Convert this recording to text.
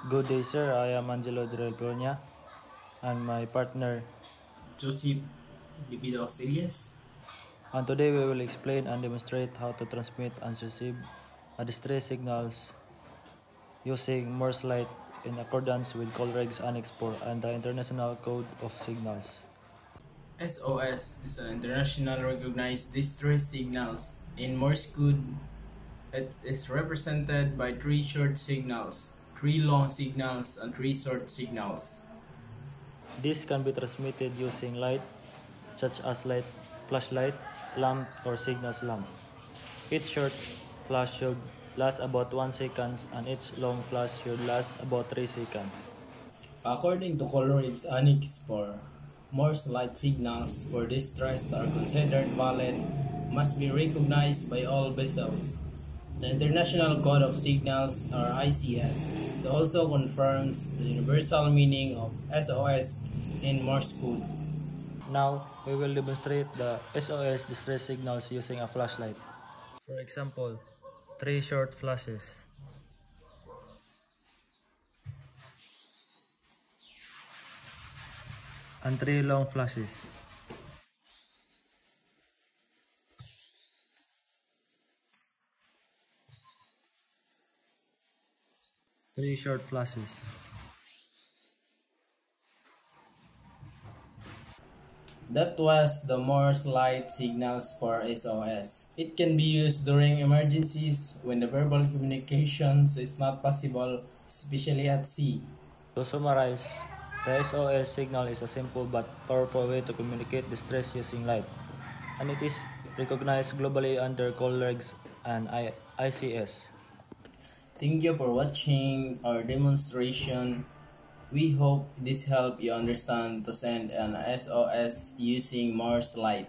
Good day, sir. I am Angelo Durel and my partner. Joseph Libido Auxilius. And today we will explain and demonstrate how to transmit and receive distress signals using Morse light in accordance with Colregs Annex 4 and the International Code of Signals. SOS is an international recognized distress signals. In Morse code, it is represented by 3 short signals, 3 long signals, and 3 short signals. This can be transmitted using light, such as light, flashlight, lamp, or signals lamp. Each short flash should last about 1 second and each long flash should last about 3 seconds. According to Coleridge Annex 4, Morse light signals for distress are considered valid, must be recognized by all vessels. The International Code of Signals, or ICS, also confirms the universal meaning of SOS in Morse code. Now, we will demonstrate the SOS distress signals using a flashlight. For example, 3 short flashes. And 3 long flashes. Three short flashes. That was the Morse light signals for SOS. It can be used during emergencies when the verbal communications is not possible, especially at sea. To summarize, the SOS signal is a simple but powerful way to communicate distress using light, and it is recognized globally under Colregs and ICS. Thank you for watching our demonstration. We hope this helped you understand to send an SOS using Morse light.